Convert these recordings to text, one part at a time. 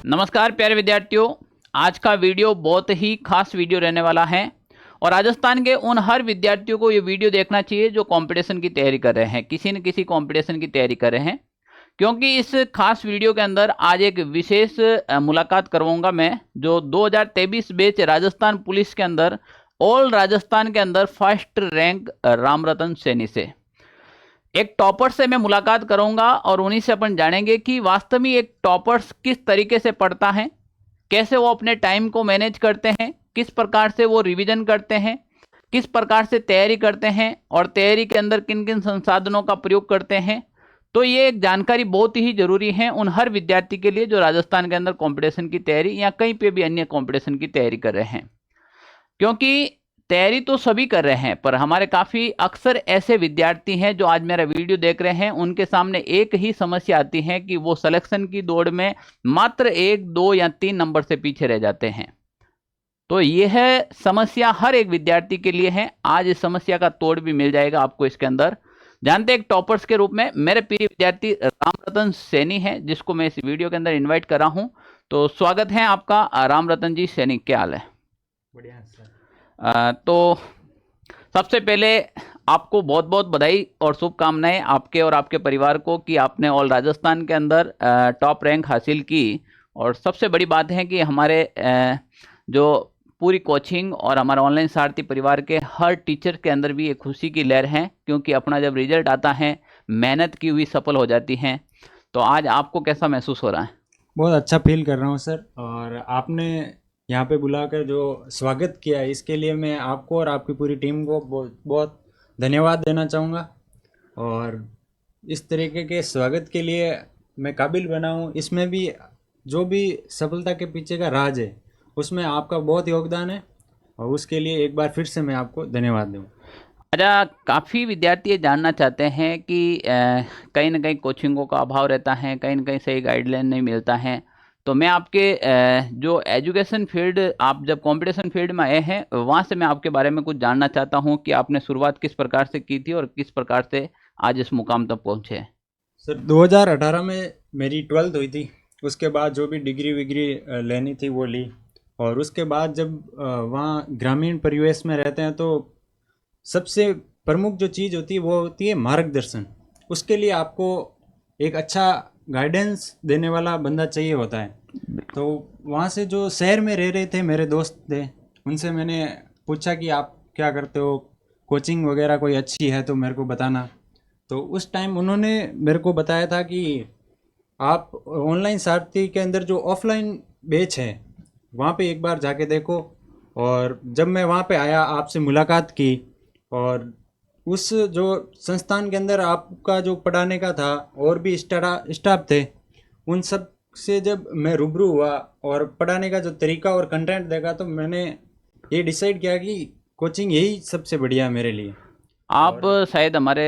नमस्कार प्यारे विद्यार्थियों, आज का वीडियो बहुत ही खास वीडियो रहने वाला है और राजस्थान के उन हर विद्यार्थियों को ये वीडियो देखना चाहिए जो कंपटीशन की तैयारी कर रहे हैं, किसी न किसी कंपटीशन की तैयारी कर रहे हैं। क्योंकि इस खास वीडियो के अंदर आज एक विशेष मुलाकात करवाऊंगा मैं, जो 2023 बैच राजस्थान पुलिस के अंदर ऑल राजस्थान के अंदर फर्स्ट रैंक रामरतन सैनी से एक टॉपर से मैं मुलाकात करूंगा और उन्हीं से अपन जानेंगे कि वास्तव में एक टॉपर्स किस तरीके से पढ़ता है, कैसे वो अपने टाइम को मैनेज करते हैं, किस प्रकार से वो रिवीजन करते हैं, किस प्रकार से तैयारी करते हैं और तैयारी के अंदर किन किन संसाधनों का प्रयोग करते हैं। तो ये एक जानकारी बहुत ही जरूरी है उन हर विद्यार्थी के लिए जो राजस्थान के अंदर कंपटीशन की तैयारी या कहीं पे भी अन्य कंपटीशन की तैयारी कर रहे हैं। क्योंकि तैयारी तो सभी कर रहे हैं, पर हमारे काफ़ी अक्सर ऐसे विद्यार्थी हैं जो आज मेरा वीडियो देख रहे हैं, उनके सामने एक ही समस्या आती है कि वो सिलेक्शन की दौड़ में मात्र 1, 2 या 3 नंबर से पीछे रह जाते हैं। तो यह समस्या हर एक विद्यार्थी के लिए है। आज इस समस्या का तोड़ भी मिल जाएगा आपको इसके अंदर। जानते हैं एक टॉपर्स के रूप में मेरे प्रिय विद्यार्थी रामरतन सैनी है, जिसको मैं इस वीडियो के अंदर इन्वाइट कर रहा हूँ। तो स्वागत है आपका रामरतन जी सैनी, क्या हाल है? बढ़िया है सर। तो सबसे पहले आपको बहुत बहुत बधाई और शुभकामनाएं आपके और आपके परिवार को कि आपने ऑल राजस्थान के अंदर टॉप रैंक हासिल की। और सबसे बड़ी बात है कि हमारे जो पूरी कोचिंग और हमारा ऑनलाइन सारथी परिवार के हर टीचर के अंदर भी एक खुशी की लहर है, क्योंकि अपना जब रिजल्ट आता है मेहनत की हुई सफल हो जाती है। तो आज आपको कैसा महसूस हो रहा है? बहुत अच्छा फील कर रहा हूँ सर, और आपने यहाँ पे बुलाकर जो स्वागत किया है इसके लिए मैं आपको और आपकी पूरी टीम को बहुत बहुत धन्यवाद देना चाहूँगा। और इस तरीके के स्वागत के लिए मैं काबिल बना हूँ। इसमें भी जो भी सफलता के पीछे का राज है उसमें आपका बहुत योगदान है, और उसके लिए एक बार फिर से मैं आपको धन्यवाद दूँ। अच्छा, काफ़ी विद्यार्थी ये जानना चाहते हैं कि कहीं ना कहीं कोचिंगों का अभाव रहता है, कहीं ना कहीं सही गाइडलाइन नहीं मिलता है। तो मैं आपके जो एजुकेशन फील्ड, आप जब कंपटीशन फील्ड में आए हैं वहाँ से मैं आपके बारे में कुछ जानना चाहता हूँ कि आपने शुरुआत किस प्रकार से की थी और किस प्रकार से आज इस मुकाम तक पहुँचे। सर 2018 में मेरी 12th हुई थी। उसके बाद जो भी डिग्री विग्री लेनी थी वो ली। और उसके बाद जब वहाँ ग्रामीण परिवेश में रहते हैं तो सबसे प्रमुख जो चीज़ होती है वो होती है मार्गदर्शन। उसके लिए आपको एक अच्छा गाइडेंस देने वाला बंदा चाहिए होता है। तो वहाँ से जो शहर में रह रहे थे मेरे दोस्त थे, उनसे मैंने पूछा कि आप क्या करते हो, कोचिंग वगैरह कोई अच्छी है तो मेरे को बताना। तो उस टाइम उन्होंने मेरे को बताया था कि आप ऑनलाइन सारथी के अंदर जो ऑफलाइन बैच है वहाँ पे एक बार जाके देखो। और जब मैं वहाँ पे आया, आपसे मुलाकात की, और उस जो संस्थान के अंदर आपका जो पढ़ाने का था और भी स्टाफ थे, उन सब से जब मैं रूबरू हुआ और पढ़ाने का जो तरीका और कंटेंट देखा तो मैंने ये डिसाइड किया कि कोचिंग यही सबसे बढ़िया है मेरे लिए। आप और शायद हमारे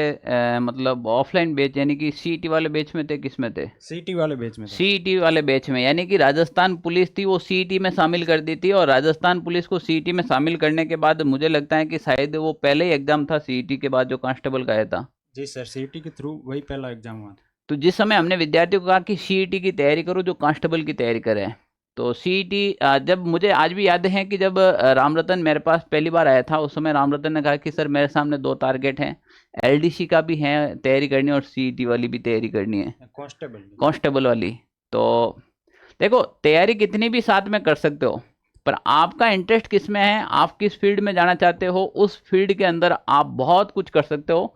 मतलब ऑफलाइन बैच यानी कि सीईटी वाले बैच में थे, किस में थे? सीटी वाले बैच में था। सीईटी वाले बैच में, यानी कि राजस्थान पुलिस थी वो सीईटी में शामिल कर दी थी। और राजस्थान पुलिस को सीईटी में शामिल करने के बाद मुझे लगता है कि शायद वो पहले ही एग्जाम था सीईटी के बाद जो कांस्टेबल का आया था। जी सर, सीटी के थ्रू वही पहला एग्जाम हुआ था। तो जिस समय हमने विद्यार्थियों को कहा कि सीईटी की तैयारी करो, जो कांस्टेबल की तैयारी करें, तो सीईटी जब मुझे आज भी याद है कि जब रामरतन मेरे पास पहली बार आया था, उस समय रामरतन ने कहा कि सर मेरे सामने 2 टारगेट हैं, एलडीसी का भी है तैयारी करनी और सीईटी वाली भी तैयारी करनी है, कांस्टेबल वाली। तो देखो, तैयारी कितनी भी साथ में कर सकते हो, पर आपका इंटरेस्ट किस में है, आप किस फील्ड में जाना चाहते हो, उस फील्ड के अंदर आप बहुत कुछ कर सकते हो।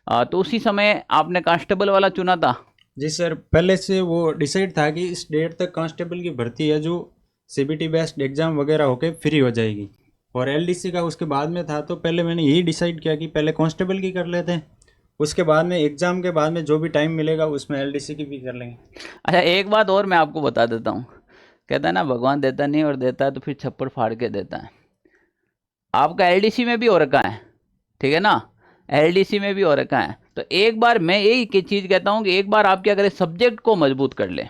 तो उसी समय आपने कांस्टेबल वाला चुना था। जी सर, पहले से वो डिसाइड था कि इस डेट तक कांस्टेबल की भर्ती है जो सीबीटी बेस्ड एग्ज़ाम वगैरह होके फ्री हो जाएगी, और एलडीसी का उसके बाद में था। तो पहले मैंने यही डिसाइड किया कि पहले कांस्टेबल की कर लेते हैं, उसके बाद में एग्ज़ाम के बाद में जो भी टाइम मिलेगा उसमें एलडीसी की भी कर लेंगे। अच्छा, एक बात और मैं आपको बता देता हूँ। कहता है ना, भगवान देता नहीं और देता है तो फिर छप्पर फाड़ के देता है। आपका एलडीसी में भी हो रखा है, ठीक है ना? एलडीसी में भी हो रखा है। तो एक बार मैं यही चीज़ कहता हूँ कि एक बार आप क्या करें, सब्जेक्ट को मजबूत कर ले।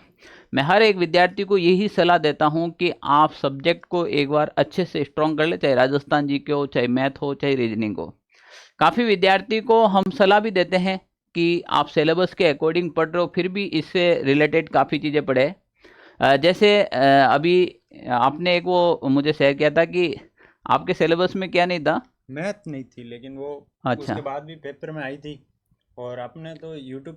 मैं हर एक विद्यार्थी को यही सलाह देता हूँ कि आप सब्जेक्ट को एक बार अच्छे से स्ट्रॉन्ग कर ले, चाहे राजस्थान जी के हो, चाहे मैथ हो, चाहे रीजनिंग हो। काफ़ी विद्यार्थी को हम सलाह भी देते हैं कि आप सिलेबस के अकॉर्डिंग पढ़ रहे हो, फिर भी इससे रिलेटेड काफ़ी चीज़ें पढ़े। जैसे अभी आपने एक वो मुझे शेयर किया था कि आपके सिलेबस में क्या नहीं था। मैथ नहीं थी, लेकिन वो अच्छा। उसके बाद भी पेपर में आई थी। और आपने तो यूट्यूब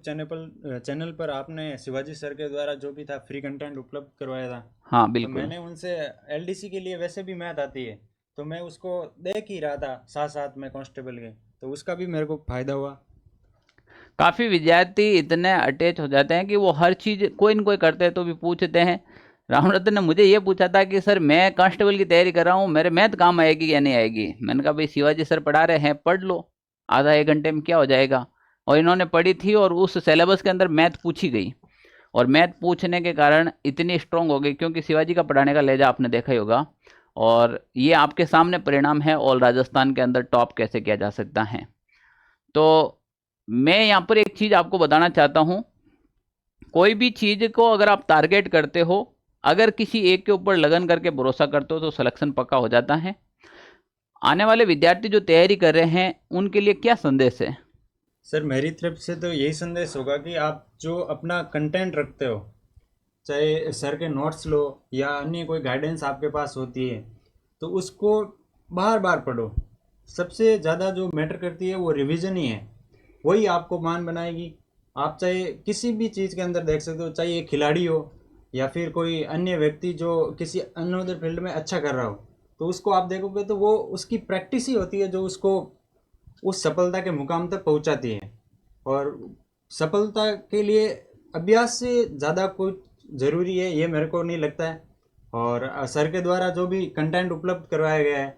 चैनल पर आपने शिवाजी सर के द्वारा जो भी था फ्री कंटेंट उपलब्ध करवाया था। हाँ तो बिल्कुल। मैंने उनसे एलडीसी के लिए वैसे भी मैथ आती है, तो मैं उसको देख ही रहा था साथ साथ में कांस्टेबल के, तो उसका भी मेरे को फायदा हुआ। काफ़ी विद्यार्थी इतने अटैच हो जाते हैं कि वो हर चीज़ कोई न कोई करते हैं तो भी पूछते हैं। राम रतन ने मुझे ये पूछा था कि सर मैं कांस्टेबल की तैयारी कर रहा हूँ, मेरे मैथ काम आएगी या नहीं आएगी। मैंने कहा भाई शिवाजी सर पढ़ा रहे हैं, पढ़ लो, आधा एक घंटे में क्या हो जाएगा। और इन्होंने पढ़ी थी और उस सिलेबस के अंदर मैथ पूछी गई। और मैथ पूछने के कारण इतनी स्ट्रांग हो गई, क्योंकि शिवाजी का पढ़ाने का लहजा आपने देखा ही होगा। और ये आपके सामने परिणाम है ऑल राजस्थान के अंदर टॉप कैसे किया जा सकता है। तो मैं यहाँ पर एक चीज़ आपको बताना चाहता हूँ, कोई भी चीज़ को अगर आप टारगेट करते हो, अगर किसी एक के ऊपर लगन करके भरोसा करते हो तो सिलेक्शन पक्का हो जाता है। आने वाले विद्यार्थी जो तैयारी कर रहे हैं उनके लिए क्या संदेश है। सर मेरी तरफ से तो यही संदेश होगा कि आप जो अपना कंटेंट रखते हो, चाहे सर के नोट्स लो या अन्य कोई गाइडेंस आपके पास होती है, तो उसको बार बार पढ़ो। सबसे ज़्यादा जो मैटर करती है वो रिवीजन ही है, वही आपको मान बनाएगी। आप चाहे किसी भी चीज़ के अंदर देख सकते हो, चाहे ये खिलाड़ी हो या फिर कोई अन्य व्यक्ति जो किसी अनदर फील्ड में अच्छा कर रहा हो, तो उसको आप देखोगे तो वो उसकी प्रैक्टिस ही होती है जो उसको उस सफलता के मुकाम तक पहुंचाती है। और सफलता के लिए अभ्यास से ज़्यादा कुछ ज़रूरी है ये मेरे को नहीं लगता है। और सर के द्वारा जो भी कंटेंट उपलब्ध करवाया गया है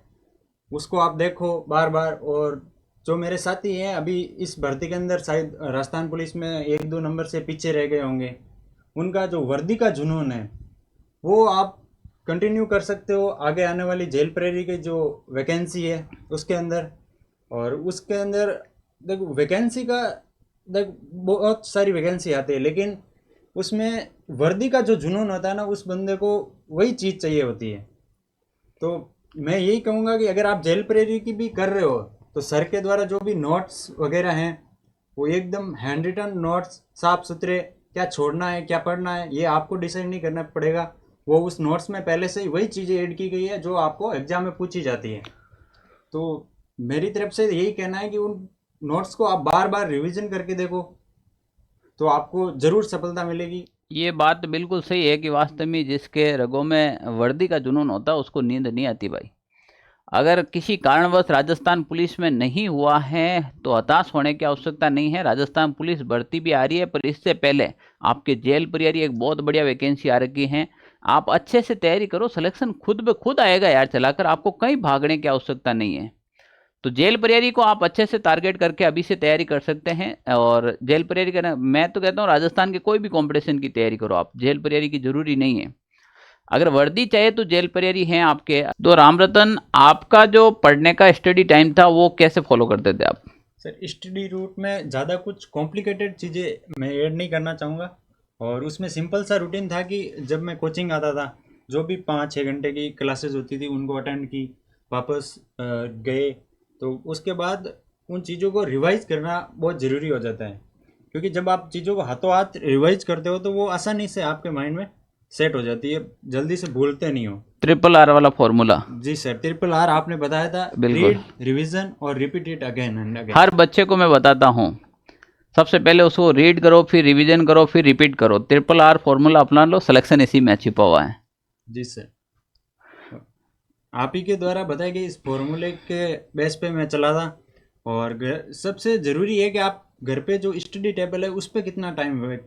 उसको आप देखो बार बार। और जो मेरे साथी हैं अभी इस भर्ती के अंदर शायद राजस्थान पुलिस में 1-2 नंबर से पीछे रह गए होंगे, उनका जो वर्दी का जुनून है वो आप कंटिन्यू कर सकते हो आगे आने वाली जेल प्रेरी की जो वैकेंसी है उसके अंदर। और उसके अंदर देखो वैकेंसी का, देख बहुत सारी वैकेंसी आती है, लेकिन उसमें वर्दी का जो जुनून होता है ना, उस बंदे को वही चीज़ चाहिए होती है। तो मैं यही कहूँगा कि अगर आप जेल प्रेरी की भी कर रहे हो तो सर के द्वारा जो भी नोट्स वगैरह हैं वो एकदम हैंड रिटन नोट्स साफ सुथरे, क्या छोड़ना है क्या पढ़ना है ये आपको डिसाइड नहीं करना पड़ेगा। वो उस नोट्स में पहले से ही वही चीज़ें ऐड की गई है जो आपको एग्जाम में पूछी जाती है। तो मेरी तरफ से यही कहना है कि उन नोट्स को आप बार बार रिवीजन करके देखो, तो आपको ज़रूर सफलता मिलेगी। ये बात बिल्कुल सही है कि वास्तव में जिसके रगों में वर्दी का जुनून होता है उसको नींद नहीं आती भाई। अगर किसी कारणवश राजस्थान पुलिस में नहीं हुआ है तो हताश होने की आवश्यकता नहीं है। राजस्थान पुलिस भर्ती भी आ रही है, पर इससे पहले आपके जेल परियारी एक बहुत बढ़िया वैकेंसी आ रखी है। आप अच्छे से तैयारी करो, सिलेक्शन खुद ब खुद आएगा यार चलाकर, आपको कहीं भागने की आवश्यकता नहीं है। तो जेल परियारी को आप अच्छे से टारगेट करके अभी से तैयारी कर सकते हैं। और जेल परियारी करना, मैं तो कहता हूँ राजस्थान के कोई भी कंपटीशन की तैयारी करो आप, जेल परियारी की जरूरी नहीं है। अगर वर्दी चाहिए तो जेल परियारी हैं आपके। तो राम रतन, आपका जो पढ़ने का स्टडी टाइम था वो कैसे फॉलो करते थे आप। सर स्टडी रूट में ज़्यादा कुछ कॉम्प्लिकेटेड चीज़ें मैं ऐड नहीं करना चाहूँगा। और उसमें सिंपल सा रूटीन था कि जब मैं कोचिंग आता था, जो भी 5-6 घंटे की क्लासेस होती थी उनको अटेंड की, वापस गए, तो उसके बाद उन चीज़ों को रिवाइज करना बहुत ज़रूरी हो जाता है। क्योंकि जब आप चीज़ों को हाथों हाथ रिवाइज करते हो तो वो आसानी से आपके माइंड में सेट हो जाती है, जल्दी से भूलते नहीं हो। ट्रिपल आर वाला फॉर्मूला। जी सर, RRR आपने बताया था, बिल्कुल। रीड, रिवीजन और repeat it again and again. हर बच्चे को मैं बताता हूँ, सबसे पहले उसको रीड करो, फिर रिवीजन करो, फिर रिपीट करो। ट्रिपल आर फॉर्मूला अपना लो, सिलेक्शन इसी में छिपा हुआ है। जी सर, आप ही के द्वारा बताए गए इस फॉर्मूले के बेस पे मैं चला था। और सबसे ज़रूरी है कि आप घर पे जो स्टडी टेबल है उस पर कितना टाइम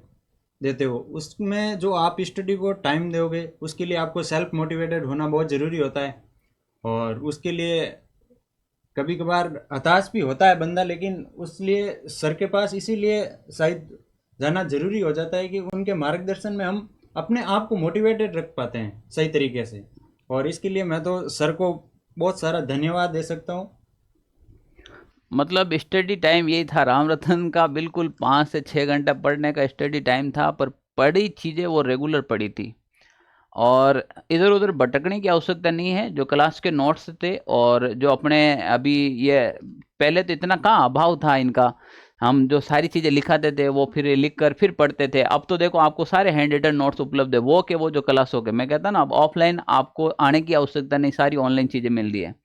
देते हो, उसमें जो आप स्टडी को टाइम दोगे उसके लिए आपको सेल्फ मोटिवेटेड होना बहुत ज़रूरी होता है। और उसके लिए कभी कभार हताश भी होता है बंदा, लेकिन उस लिए सर के पास इसीलिए शायद जाना ज़रूरी हो जाता है कि उनके मार्गदर्शन में हम अपने आप को मोटिवेटेड रख पाते हैं सही तरीके से। और इसके लिए मैं तो सर को बहुत सारा धन्यवाद दे सकता हूँ। मतलब स्टडी टाइम यही था राम रतन का, बिल्कुल 5 से 6 घंटा पढ़ने का स्टडी टाइम था, पर पढ़ी चीज़ें वो रेगुलर पढ़ी थी। और इधर उधर भटकने की आवश्यकता नहीं है। जो क्लास के नोट्स थे और जो अपने अभी ये, पहले तो इतना कहाँ अभाव था इनका, हम जो सारी चीज़ें लिखाते थे वो फिर लिख कर फिर पढ़ते थे। अब तो देखो आपको सारे हैंड रिटन नोट्स उपलब्ध है, वो जो क्लास हो गए। मैं कहता ना अब ऑफलाइन आपको आने की आवश्यकता नहीं, सारी ऑनलाइन चीज़ें मिल रही है।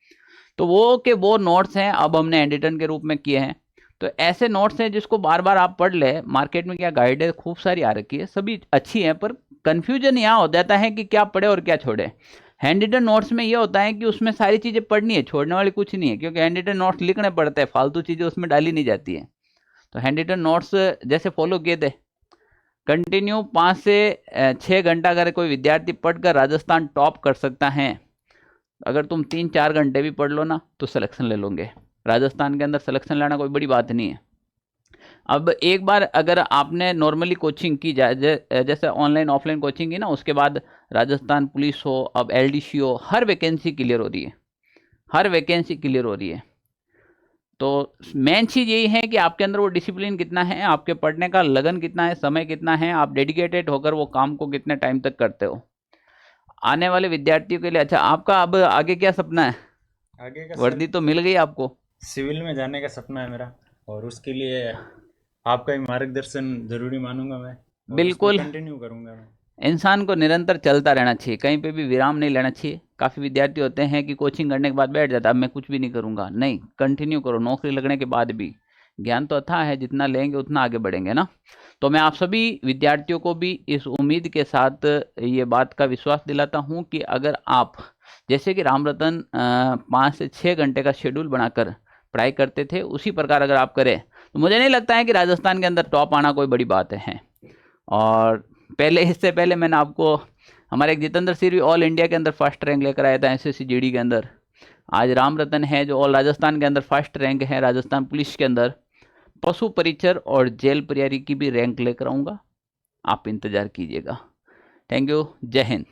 तो वो नोट्स हैं अब हमने हैंड रिटन के रूप में किए हैं। तो ऐसे नोट्स हैं जिसको बार बार आप पढ़ ले। मार्केट में क्या गाइड है, खूब सारी आ रखी है, सभी अच्छी है, पर कन्फ्यूजन यहाँ हो जाता है कि क्या पढ़े और क्या छोड़े। हैंड रिटन नोट्स में ये होता है कि उसमें सारी चीज़ें पढ़नी है, छोड़ने वाली कुछ नहीं है, क्योंकि हैंड रिटन नोट्स लिखने पड़ते हैं, फालतू चीज़ें उसमें डाली नहीं जाती है। तो हैंड रिटन नोट्स जैसे फॉलो किए थे, कंटिन्यू 5 से 6 घंटा अगर कोई विद्यार्थी पढ़कर राजस्थान टॉप कर सकता है, अगर तुम 3-4 घंटे भी पढ़ लो ना तो सिलेक्शन ले लोगे। राजस्थान के अंदर सिलेक्शन लेना कोई बड़ी बात नहीं है। अब एक बार अगर आपने नॉर्मली कोचिंग की जैसे ऑनलाइन ऑफलाइन कोचिंग की ना, उसके बाद राजस्थान पुलिस हो, अब एलडीसी हो, हर वैकेंसी क्लियर हो रही है, हर वैकेंसी क्लियर हो रही है। तो मेन चीज़ यही है कि आपके अंदर वो डिसिप्लिन कितना है, आपके पढ़ने का लगन कितना है, समय कितना है, आप डेडिकेटेड होकर वो काम को कितने टाइम तक करते हो। आने वाले विद्यार्थियों के लिए अच्छा, आपका अब आगे क्या सपना है? आगे का वर्दी तो मिल गई आपको। सिविल में जाने का सपना है मेरा, और उसके लिए आपका ही मार्गदर्शन जरूरी मानूंगा मैं, और बिल्कुल, कंटिन्यू करूंगा मैं। इंसान को निरंतर चलता रहना चाहिए, कहीं पे भी विराम नहीं लेना चाहिए। काफ़ी विद्यार्थी होते हैं कि कोचिंग करने के बाद बैठ जाता है, अब मैं कुछ भी नहीं करूंगा। नहीं, कंटिन्यू करो, नौकरी लगने के बाद भी। ज्ञान तो अथाह है, जितना लेंगे उतना आगे बढ़ेंगे ना। तो मैं आप सभी विद्यार्थियों को भी इस उम्मीद के साथ ये बात का विश्वास दिलाता हूँ कि अगर आप जैसे कि राम रतन 5 से 6 घंटे का शेड्यूल बनाकर पढ़ाई करते थे, उसी प्रकार अगर आप करें तो मुझे नहीं लगता है कि राजस्थान के अंदर टॉप आना कोई बड़ी बात है। और इससे पहले मैंने आपको हमारे एक जितेंद्र सिंह भी ऑल इंडिया के अंदर फर्स्ट रैंक लेकर आया था एसएससी जीडी के अंदर। आज राम रतन है जो ऑल राजस्थान के अंदर फर्स्ट रैंक है, राजस्थान पुलिस के अंदर पशु परिचर और जेल प्रहरी की भी रैंक लेकर आऊँगा, आप इंतज़ार कीजिएगा। थैंक यू, जय हिंद।